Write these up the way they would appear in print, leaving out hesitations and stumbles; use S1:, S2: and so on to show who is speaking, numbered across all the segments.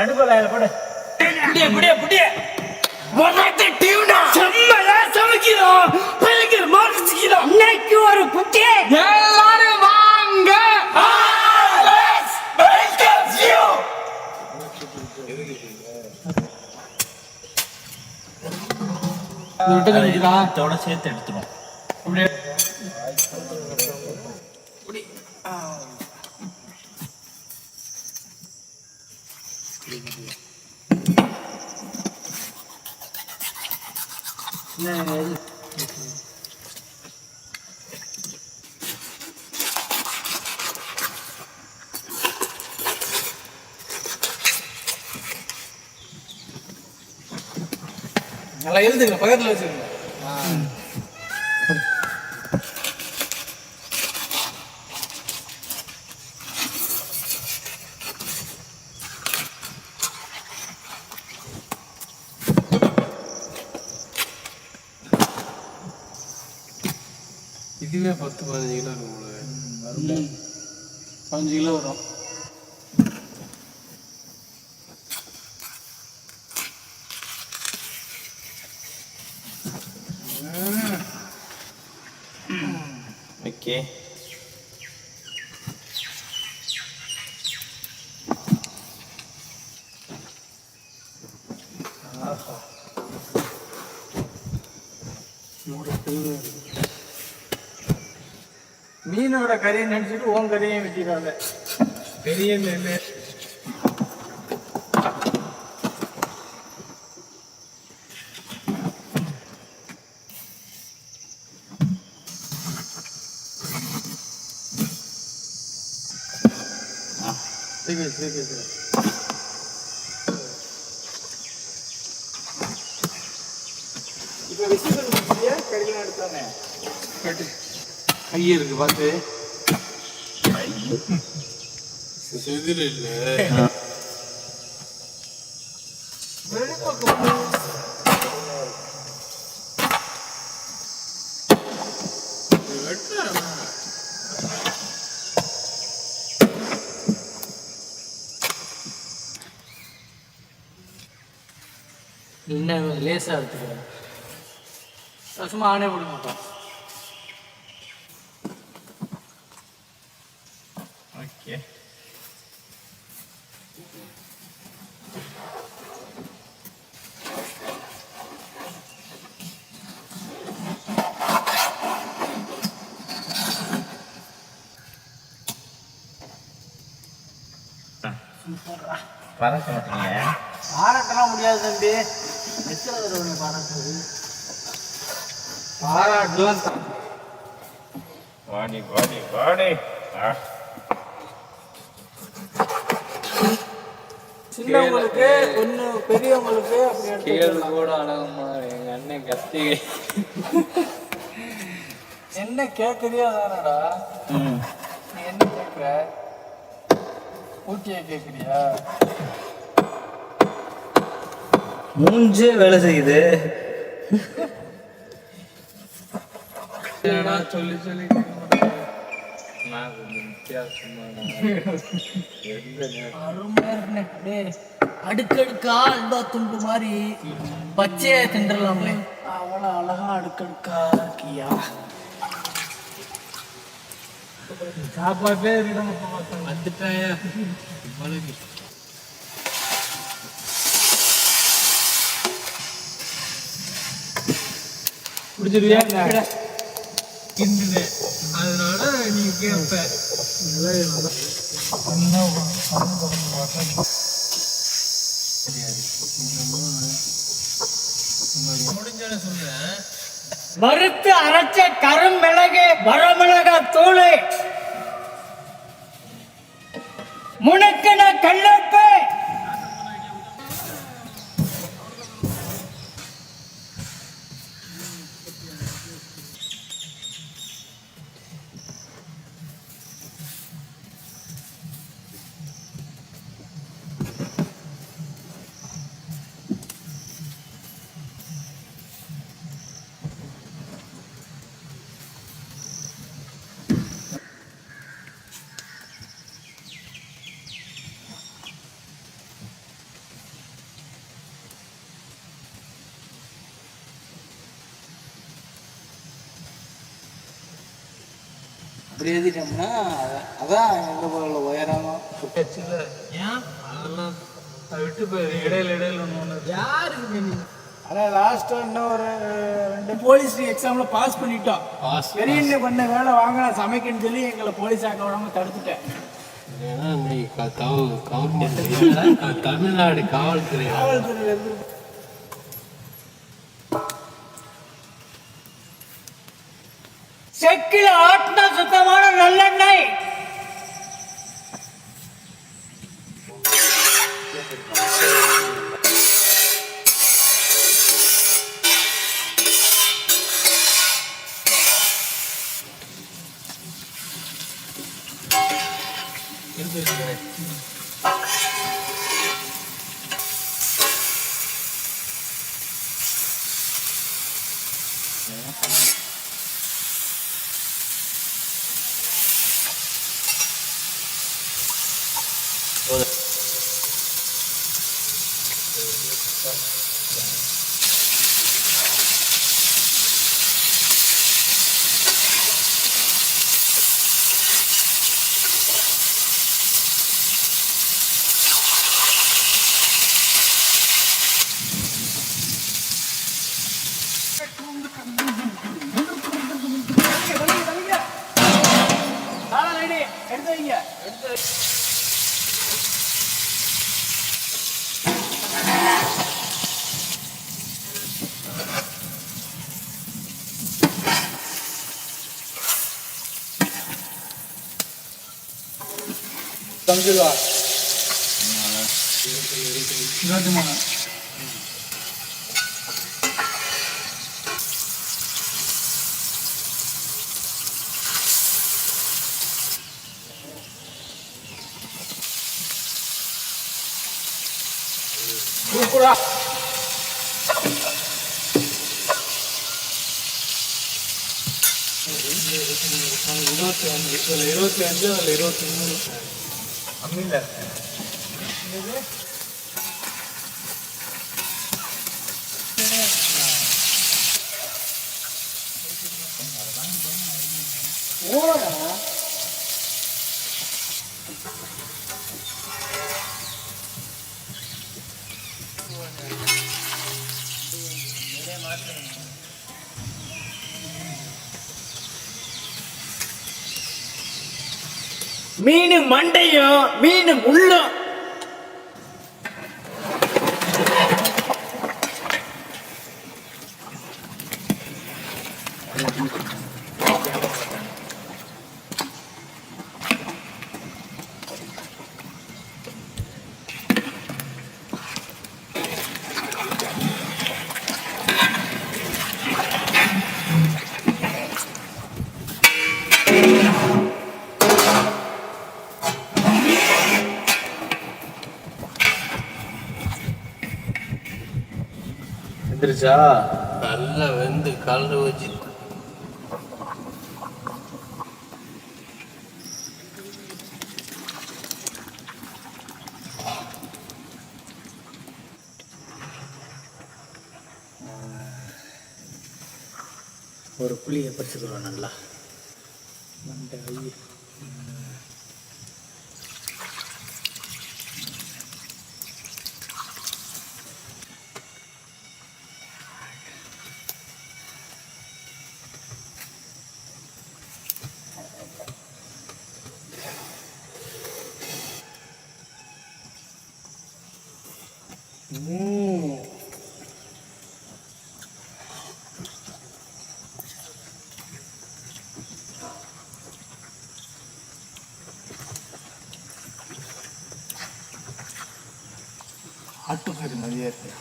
S1: அடுப்பல போடு. Tuna செம்மலா சமைக்கிறோம். பயங்கர மார்ச்சிக்கிறோம். இன்னைக்கு ஒரு புட்டி எல்லாரும் வாங்க. Let's welcome you. இதோட சேர்த்து எடுத்துரும். அப்படியே நல்லா எழுதுங்க, பக்கத்துல வச்சுருங்க. இதுவே 10-15 கிலோ இருக்கும். 15 கிலோ வரும். ஓகே, மீனோட கறியை நினைச்சிட்டு உன் கறியும் வெட்டிடுறாங்க. பெரிய மீன் இப்போ விசில் கறிலாம் எடுத்தானே கைய இருக்கு பார்த்து. செதில் இல்லை. இன்னும் லேசாக எடுத்துக்கிறேன். சும்மா ஆனே விட மாட்டோம். ஓகே, பாராட்ட மாட்டீங்க? பாராட்டலாம் முடியாது தம்பி. எத்தனை தடவை பாராட்டுறது? பாராட்டலாம் வாடி வாடி வாடி. சின்னவங்களுக்கு ஒன்று, பெரியவங்களுக்கு கேள்வி கூட அழகமா. எங்க அண்ணன் கத்தி என்ன கேட்குறியோ தானடா. நீ என்ன கேட்குற? ஊட்டியை கேட்குறியா? மூஞ்சே வேலை செய்யுது. சொல்லி சொல்லி அடுக்கடுக்கா அல்வா துண்டு மாதிரி பச்சையா தின்றலாமே. அவ்வளோ அழகா அடுக்கடுக்கா இருக்கியா? சாப்பாட்டே வந்துட்டாயா? பிடிச்சிருவியா? கிண்டுது, அதனால நீ கேட்ப. முடிஞ்சோன்னு சொல்றேன். வறுத்து அரைச்ச கருமிளகு, வரமிளகா தூள், முணுக்கின கல்லப்பு, இப்படி எழுதிட்டோம்னா அதான் எங்கள் உயரம்
S2: இல்லை ஏன் அதெல்லாம் விட்டு போயிரு. இடையில ஒன்று யாருக்கு
S1: ஆனால் லாஸ்ட்டாக இன்னும் ஒரு 2 போலீஸ் எக்ஸாமில் பாஸ் பண்ணிட்டோம். பெரிய பண்ண வேலை வாங்கினா சமைக்கணும்னு சொல்லி எங்களை போலீஸ் ஆக்க விடாமல் தடுத்துட்டேன்.
S2: ஏன்னா நீ தமிழ்நாடு காவல்துறையிலேருந்து
S1: செக்கில் ஆட்டினா சுத்தமான நல்லெண்ணெய்.
S2: Alhamdulillah.
S1: Berarti mana? Pura-pura.
S2: Amila.
S1: மீன் மண்டையும் மீன் முள்ளும்
S2: எந்திரிச்சா நல்லா வெந்து கலந்து வச்சு
S1: ஒரு புளியை பறிச்சுக்கிறோம் நல்லா மண்டை ஆட்டுக்கறி நிறைய இருக்கு.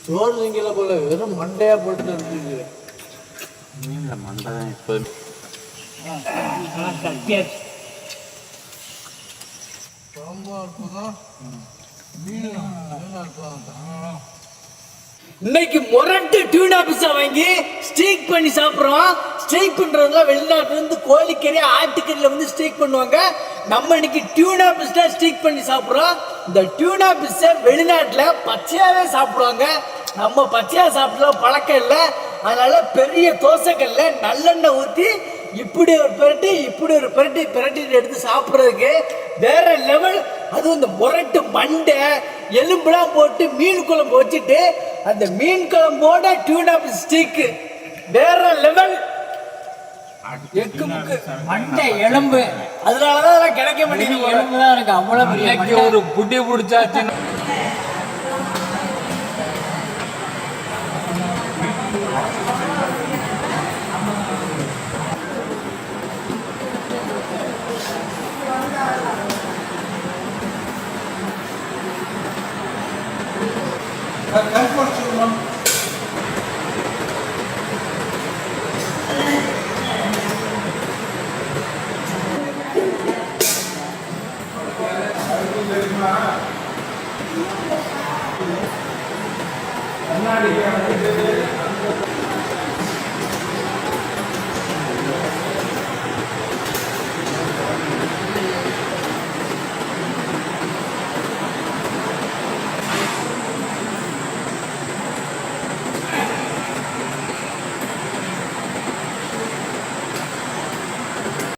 S1: சோறு திங்கல போல வெறும் மண்டையா போட்டு இருக்குது.
S2: மீன்ல மண்டை தான் இப்போ
S1: கட்டியாச்சு. இன்னைக்கு முரட்டு டியூனா பிஸா வாங்கி ஸ்டீக் பண்ணி சாப்பிட்றோம். ஸ்டீக் பண்றதுல வெளிநாட்டுல இருந்து கோழிக்கறி ஆட்டுக்கறியில வந்து ஸ்டீக் பண்ணுவாங்க. நம்ம இன்னைக்கு டியூனா பிஸ்ஸா ஸ்டீக் பண்ணி சாப்பிட்றோம். இந்த டியூனா பிஸ்ஸை வெளிநாட்டுல பச்சையாவே சாப்பிடுவாங்க. நம்ம பச்சையா சாப்பிட்ற பழக்கம் இல்லை. அதனால பெரிய தோசைக்கல்ல நல்லெண்ணெய் ஊற்றி இப்படி ஒரு பிரட்டி இப்படி ஒரு பிரட்டி பிரட்டிட்டு எடுத்து சாப்பிட்றதுக்கு வேற லெவல். அதுவும் இந்த முரட்டு மண்டை எலும்புலாம் போட்டு மீன் குழம்பு வச்சுட்டு அந்த மீன் குழம்போட டியூனா ஸ்டீக்கு வேற லெவல். எக்கு முக்கு மண்டை எலும்பு அதனாலதான் அதெல்லாம் கிடைக்க மாட்டேங்குது. எலும்பு தான் எனக்கு அவ்வளவு
S2: ஒரு புட்டி பிடிச்சாச்சு.
S3: That's what